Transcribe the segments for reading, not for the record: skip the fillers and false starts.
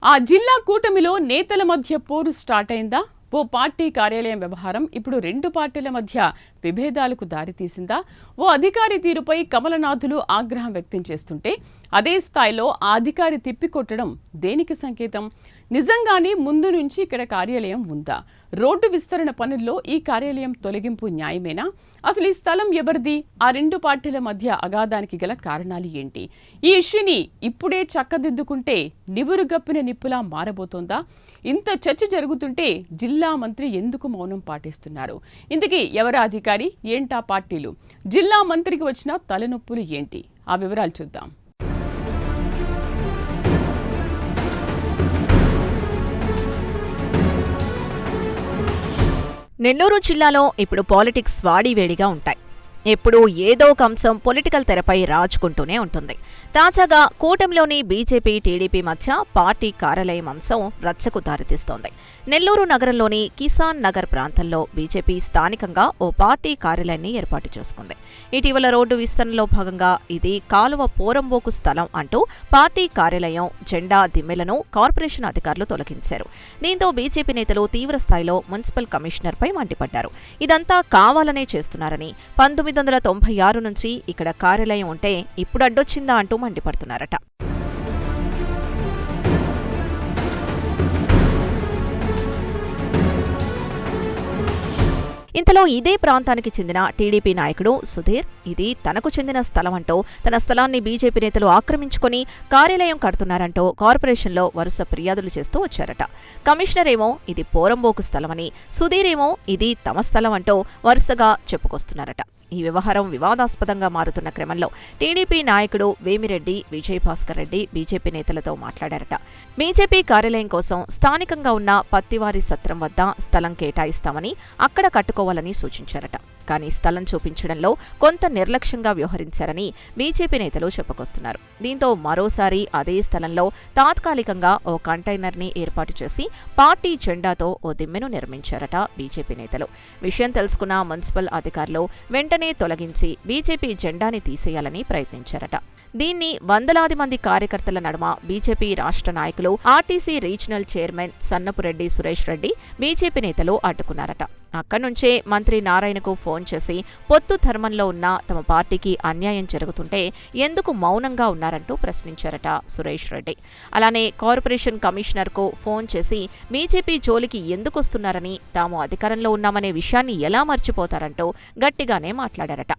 ఆ జిల్లా కూటమిలో నేతల మధ్య పోరు స్టార్ట్ అయిందా? ఓ పార్టీ కార్యాలయం వ్యవహారం ఇప్పుడు రెండు పార్టీల మధ్య విభేదాలకు దారితీసిందా? ఓ అధికారి తీరుపై కమలనాథులు ఆగ్రహం వ్యక్తం చేస్తుంటే అదే స్థాయిలో ఆ అధికారి తిప్పికొట్టడం దేనికి సంకేతం? నిజంగానే ముందు నుంచి ఇక్కడ కార్యాలయం ఉందా? రోడ్డు విస్తరణ పనుల్లో ఈ కార్యాలయం తొలగింపు న్యాయమేనా? అసలు ఈ స్థలం ఎవరిది? ఆ రెండు పార్టీల మధ్య అగాధానికి గల కారణాలు ఏంటి? ఈ ఇష్యూని ఇప్పుడే చక్కదిద్దుకుంటే నివురుగప్పిన నిప్పులా మారబోతోందా? ఇంత చర్చ జరుగుతుంటే జిల్లా మంత్రి ఎందుకు మౌనం పాటిస్తున్నారు? ఇంతకీ ఎవరా అధికారి, ఏంటా పార్టీలు? జిల్లా మంత్రికి వచ్చిన తలనొప్పులు ఏంటి? ఆ వివరాలు చూద్దాం. నెల్లూరు జిల్లాలో ఇప్పుడు పాలిటిక్స్ వాడివేడిగా ఉంటాయి. ఎప్పుడూ ఏదో ఒక అంశం పొలిటికల్ తెరపై రాజుకుంటూనే ఉంటుంది. తాజాగా కూటమిలోని బీజేపీ, టీడీపీ మధ్య పార్టీ కార్యాలయం అంశం రచ్చకు దారితీస్తోంది. నెల్లూరు నగరంలోని కిసాన్ నగర్ ప్రాంతంలో బీజేపీ స్థానికంగా ఓ పార్టీ కార్యాలయాన్ని ఏర్పాటు చేసుకుంది. ఇటీవల రోడ్డు విస్తరణలో భాగంగా ఇది కాలువ పోరంబోకు స్థలం అంటూ పార్టీ కార్యాలయం జెండా దిమ్మెలను కార్పొరేషన్ అధికారులు తొలగించారు. దీంతో బీజేపీ నేతలు తీవ్రస్థాయిలో మున్సిపల్ కమిషనర్పై మండిపడ్డారు. ఇదంతా కావాలనే చేస్తున్నారని, 1996 నుంచి ఇక్కడ కార్యాలయం ఉంటే ఇప్పుడు అడ్డొచ్చిందా అంటూ మండిపడుతున్నారట. ఇంతలో ఇదే ప్రాంతానికి చెందిన టీడీపీ నాయకుడు సుధీర్ ఇది తనకు చెందిన స్థలం అంటూ తన స్థలాన్ని బీజేపీ నేతలు ఆక్రమించుకుని కార్యాలయం కడుతున్నారంటూ కార్పొరేషన్లో వరుస ఫిర్యాదులు చేస్తూ వచ్చారట. కమిషనర్ ఏమో ఇది పోరంబోకు స్థలమని, సుధీర్ ఏమో ఇది తమ స్థలం అంటూ వరుసగా చెప్పుకొస్తున్నారట. ఈ వ్యవహారం వివాదాస్పదంగా మారుతున్న క్రమంలో టీడీపీ నాయకుడు వేమిరెడ్డి విజయభాస్కర్ రెడ్డి బీజేపీ నేతలతో మాట్లాడారట. బీజేపీ కార్యాలయం కోసం స్థానికంగా ఉన్న పత్తివారి సత్రం వద్ద స్థలం కేటాయిస్తామని, అక్కడ కట్టుకోవాలని సూచించారట. కానీ స్థలం చూపించడంలో కొంత నిర్లక్ష్యంగా వ్యవహరించారని బీజేపీ నేతలు చెప్పుకొస్తున్నారు. దీంతో మరోసారి అదే స్థలంలో తాత్కాలికంగా ఓ కంటైనర్ని ఏర్పాటు చేసి పార్టీ జెండాతో ఓ దిమ్మెను నిర్మించారట బీజేపీ నేతలు. విషయం తెలుసుకున్న మున్సిపల్ అధికారులు వెంటనే తొలగించి బీజేపీ జెండాని తీసేయాలని ప్రయత్నించారట. దీన్ని వందలాది మంది కార్యకర్తల నడుమ బీజేపీ రాష్ట్ర నాయకులు, RTC regional chairman Sannapureddy Suresh Reddy BJP నేతలు అడ్డుకున్నారట. అక్కడ్నుంచే మంత్రి నారాయణకు ఫోన్ చేసి పొత్తు ధర్మంలో ఉన్న తమ పార్టీకి అన్యాయం జరుగుతుంటే ఎందుకు మౌనంగా ఉన్నారంటూ ప్రశ్నించారట సురేష్ రెడ్డి. అలానే కార్పొరేషన్ కమిషనర్కు ఫోన్ చేసి బీజేపీ జోలికి ఎందుకొస్తున్నారని, తాము అధికారంలో ఉన్నామనే విషయాన్ని ఎలా మర్చిపోతారంటూ గట్టిగానే మాట్లాడారట.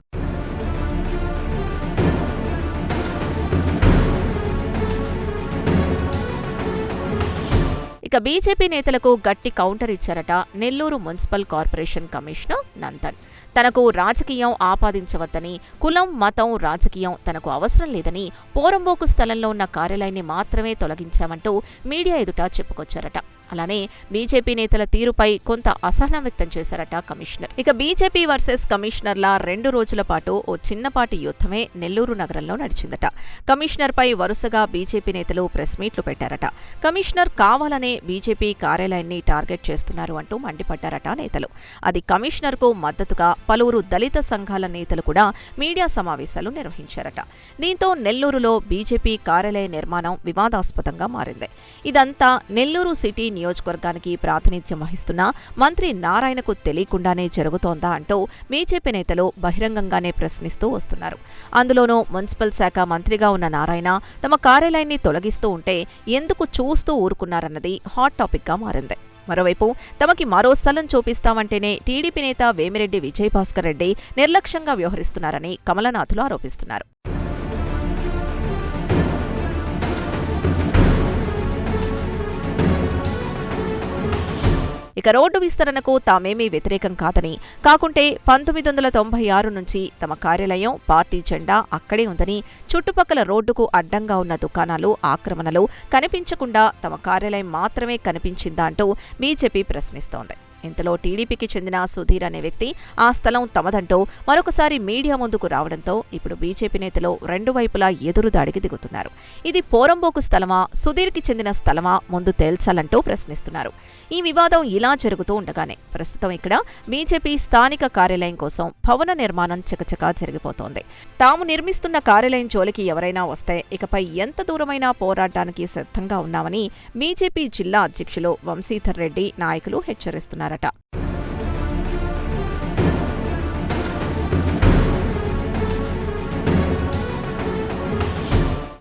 ఇక బీజేపీ నేతలకు గట్టి కౌంటర్ ఇచ్చారట Nellore municipal corporation commissioner Nandan. తనకు రాజకీయం ఆపాదించవద్దని, కులం, మతం, రాజకీయం తనకు అవసరం లేదని, పోరంబోకు స్థలంలో ఉన్న కార్యాలయాన్ని మాత్రమే తొలగించామంటూ మీడియా ఎదుట చెప్పుకొచ్చారట. అలానే బీజేపీ నేతల తీరుపై కొంత అసహనం వ్యక్తం చేశారట కమిషనర్. ఇక బీజేపీ వర్సెస్ కమిషనర్ల 2 రోజుల పాటు ఓ చిన్నపాటి యుద్ధమే నెల్లూరు నగరంలో నడిచిందట. కమిషనర్పై వరుసగా బీజేపీ నేతలు ప్రెస్ మీట్లు పెట్టారట. కమిషనర్ కావాలనే బీజేపీ కార్యాలయాన్ని టార్గెట్ చేస్తున్నారు అంటూ మండిపడ్డారట నేతలు. అది కమిషనర్కు మద్దతుగా పలువురు దళిత సంఘాల నేతలు కూడా మీడియా సమావేశాలు నిర్వహించారట. దీంతో నెల్లూరులో బీజేపీ కార్యాలయ నిర్మాణం వివాదాస్పదంగా మారింది. ఇదంతా నెల్లూరు సిటీ నియోజకవర్గానికి ప్రాతినిధ్యం వహిస్తున్న మంత్రి నారాయణకు తెలియకుండానే జరుగుతోందా అంటూ బీజేపీ నేతలు బహిరంగంగానే ప్రశ్నిస్తూ వస్తున్నారు. అందులోనూ మున్సిపల్ శాఖ మంత్రిగా ఉన్న నారాయణ తమ కార్యాలయాన్ని తొలగిస్తూ ఉంటే ఎందుకు చూస్తూ ఊరుకున్నారన్నది హాట్ టాపిక్గా మారింది. మరోవైపు తమకి మరో స్థలం చూపిస్తామంటేనే టీడీపీ నేత వేమిరెడ్డి విజయభాస్కర్ రెడ్డి నిర్లక్ష్యంగా వ్యవహరిస్తున్నారని కమలనాథులు ఆరోపిస్తున్నారు. ఇక రోడ్డు విస్తరణకు తామేమీ వ్యతిరేకం కాదని, కాకుంటే 1996 నుంచి తమ కార్యాలయం, పార్టీ జెండా అక్కడే ఉందని, చుట్టుపక్కల రోడ్డుకు అడ్డంగా ఉన్న దుకాణాలు, ఆక్రమణలు కనిపించకుండా తమ కార్యాలయం మాత్రమే కనిపించిందా అంటూ బీజేపీ ప్రశ్నిస్తోంది. ఇంతలో టీడీపీకి చెందిన సుధీర్ అనే వ్యక్తి ఆ స్థలం తమదంటూ మరొకసారి మీడియా ముందుకు రావడంతో ఇప్పుడు బీజేపీ నేతలు రెండు వైపులా ఎదురుదాడికి దిగుతున్నారు. ఇది పోరంబోకు స్థలమా, సుధీర్కి చెందిన స్థలమా ముందు తేల్చాలంటూ ప్రశ్నిస్తున్నారు. ఈ వివాదం ఇలా జరుగుతూ ఉండగానే ప్రస్తుతం ఇక్కడ బీజేపీ స్థానిక కార్యాలయం కోసం భవన నిర్మాణం చకచకా జరిగిపోతోంది. తాము నిర్మిస్తున్న కార్యాలయం జోలికి ఎవరైనా వస్తే ఇకపై ఎంత దూరమైనా పోరాటానికి సిద్ధంగా ఉన్నామని బీజేపీ జిల్లా అధ్యక్షులు వంశీధర్ రెడ్డి నాయకులు హెచ్చరిస్తున్నారట.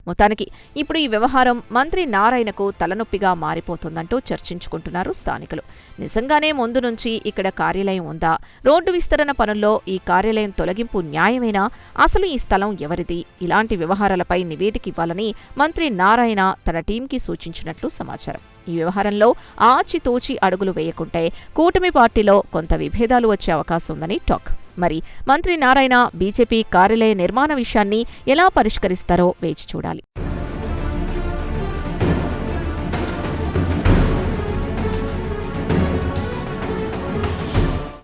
మొత్తానికి ఇప్పుడు ఈ వ్యవహారం మంత్రి నారాయణకు తలనొప్పిగా మారిపోతుందంటూ చర్చించుకుంటున్నారు స్థానికులు. నిజంగానే ముందు నుంచి ఇక్కడ కార్యాలయం ఉందా? రోడ్డు విస్తరణ పనుల్లో ఈ కార్యాలయం తొలగింపు న్యాయమేనా? అసలు ఈ స్థలం ఎవరిది? ఇలాంటి వ్యవహారాలపై నివేదిక ఇవ్వాలని మంత్రి నారాయణ తన టీంకి సూచించినట్లు సమాచారం. ఈ వ్యవహారంలో ఆచితూచి అడుగులు వేయకుంటే కూటమి పార్టీలో కొంత విభేదాలు వచ్చే అవకాశం ఉందని టాక్. మరి మంత్రి నారాయణ బీజేపీ కార్యాలయ నిర్మాణ విషయాన్ని ఎలా పరిష్కరిస్తారో వేచి చూడాలి.